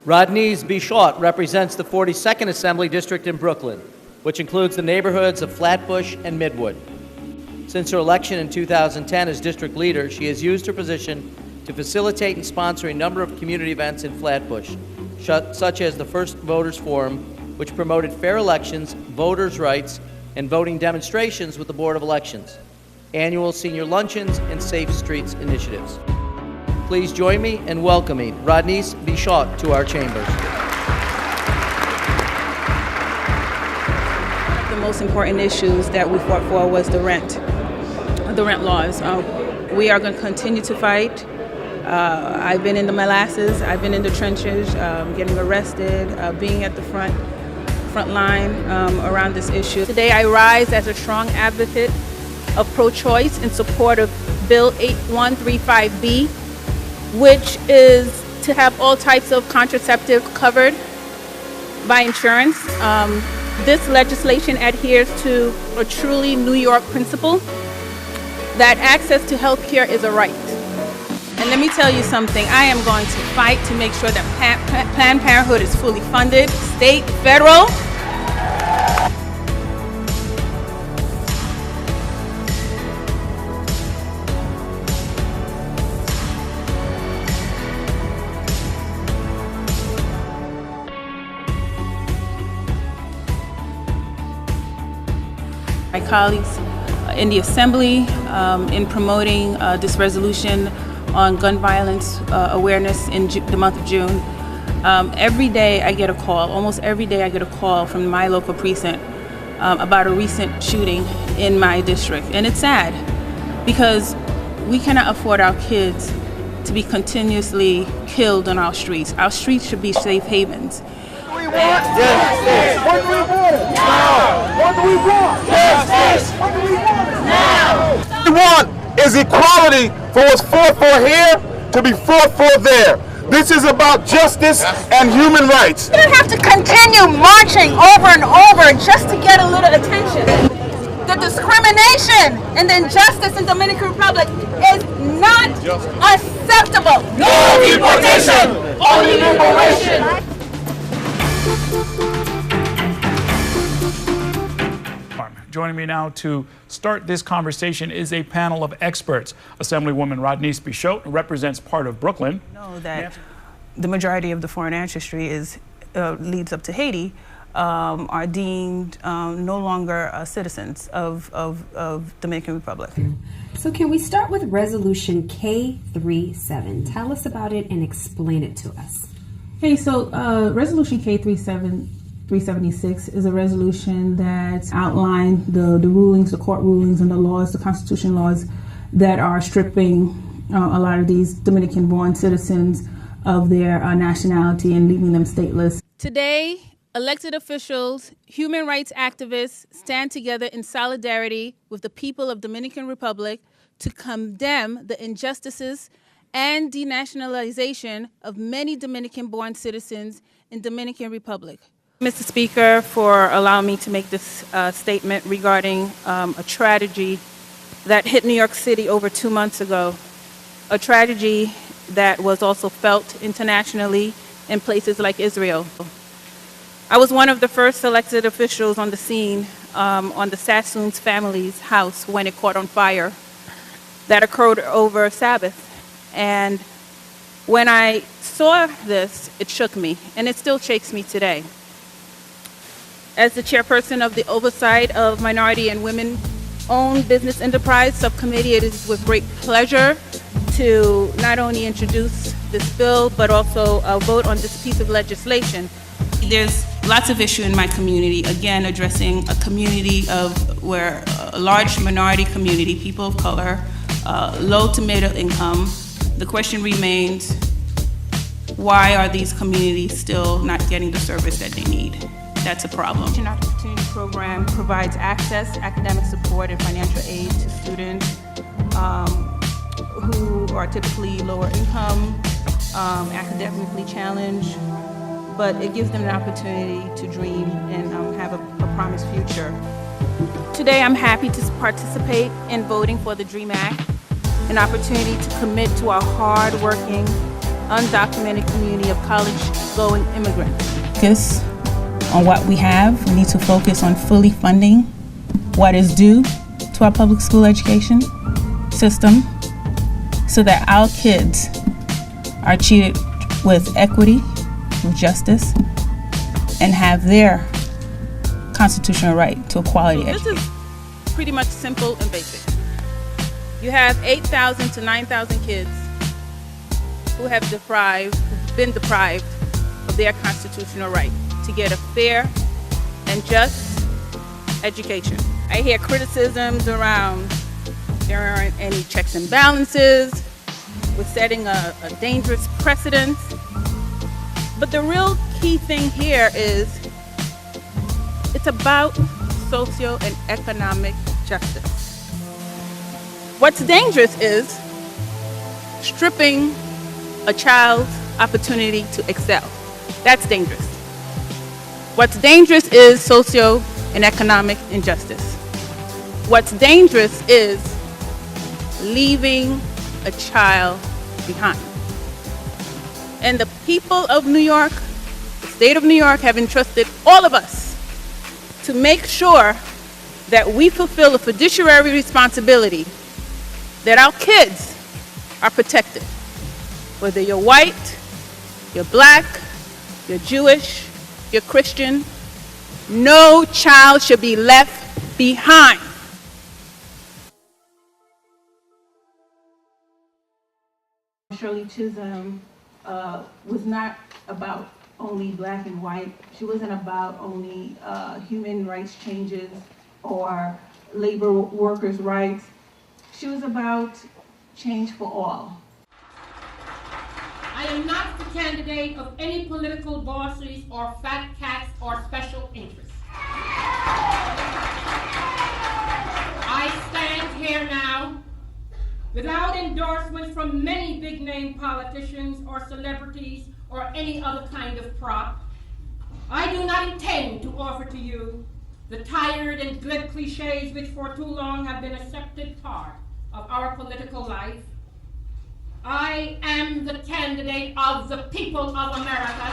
Rodneyse BIchotte represents the 42nd Assembly District in Brooklyn, which includes the neighborhoods of Flatbush and Midwood. Since her election in 2010 as district leader, she has used her position to facilitate and sponsor a number of community events in Flatbush, such as the First Voters Forum, which promoted fair elections, voters' rights, and voting demonstrations with the Board of Elections, annual senior luncheons, and Safe Streets initiatives. Please join me in welcoming Rodneyse BIchotte to our chambers. One of the most important issues that we fought for was the rent laws. We are going to continue to fight. I've been in the molasses, I've been in the trenches, getting arrested, being at the front line around this issue. Today I rise as a strong advocate of pro-choice in support of Bill 8135B, which is to have all types of contraceptive covered by insurance. This legislation adheres to a truly New York principle that access to health care is a right. And let me tell you something, I am going to fight to make sure that Planned Parenthood is fully funded, state, federal. My colleagues in the Assembly in promoting this resolution on gun violence awareness in the month of June. Every day I get a call, almost every day I get a call from my local precinct about a recent shooting in my district. And it's sad because we cannot afford our kids to be continuously killed on our streets. Our streets should be safe havens. What do we want? Justice. What do we want? Now. What do we want? Justice. What do we want? Now. What we want is equality for what's fought for here to be fought for there. This is about justice and human rights. You don't have to continue marching over and over just to get a little attention. The discrimination and the injustice in the Dominican Republic is not acceptable. No deportation, only liberation. Joining me now to start this conversation is a panel of experts. Assemblywoman Rodneyse BIchotte, who represents part of Brooklyn. Know that the majority of the foreign ancestry leads up to Haiti, are deemed no longer citizens of Dominican Republic. So can we start with Resolution K37? Tell us about it and explain it to us. Hey, so Resolution K376 is a resolution that outlined the rulings, the court rulings, and the laws, the constitution laws that are stripping a lot of these Dominican-born citizens of their nationality and leaving them stateless. Today, elected officials, human rights activists stand together in solidarity with the people of Dominican Republic to condemn the injustices and denationalization of many Dominican-born citizens in Dominican Republic. Mr. Speaker, for allowing me to make this statement regarding a tragedy that hit New York City over 2 months ago, a tragedy that was also felt internationally in places like Israel. I was one of the first elected officials on the scene on the Sassoon's family's house when it caught on fire. That occurred over Sabbath. And when I saw this, it shook me, and it still shakes me today. As the chairperson of the Oversight of Minority and Women-Owned Business Enterprise Subcommittee, it is with great pleasure to not only introduce this bill, but also vote on this piece of legislation. There's lots of issue in my community, again, addressing a community of where a large minority community, people of color, low to middle income. The question remains, why are these communities still not getting the service that they need? That's a problem. The Opportunity Program provides access, academic support, and financial aid to students who are typically lower income, academically challenged, but it gives them an opportunity to dream and have a promised future. Today, I'm happy to participate in voting for the DREAM Act, an opportunity to commit to our hard-working undocumented community of college-going immigrants. Focus on what we have. We need to focus on fully funding what is due to our public school education system so that our kids are treated with equity, with justice, and have their constitutional right to a quality education. This is pretty much simple and basic. You have 8,000 to 9,000 kids who have been deprived of their constitutional right to get a fair and just education. I hear criticisms around there aren't any checks and balances, we're setting a dangerous precedent. But the real key thing here is it's about socio and economic justice. What's dangerous is stripping a child's opportunity to excel. That's dangerous. What's dangerous is socio and economic injustice. What's dangerous is leaving a child behind. And the people of New York, the state of New York, have entrusted all of us to make sure that we fulfill a fiduciary responsibility that our kids are protected. Whether you're white, you're black, you're Jewish, you're Christian, no child should be left behind. Shirley Chisholm was not about only black and white. She wasn't about only human rights changes or labor workers' rights. She was about change for all. I am not the candidate of any political bosses or fat cats or special interests. I stand here now without endorsements from many big-name politicians or celebrities or any other kind of prop. I do not intend to offer to you the tired and glib cliches which for too long have been a accepted part of our political life. I am the candidate of the people of America.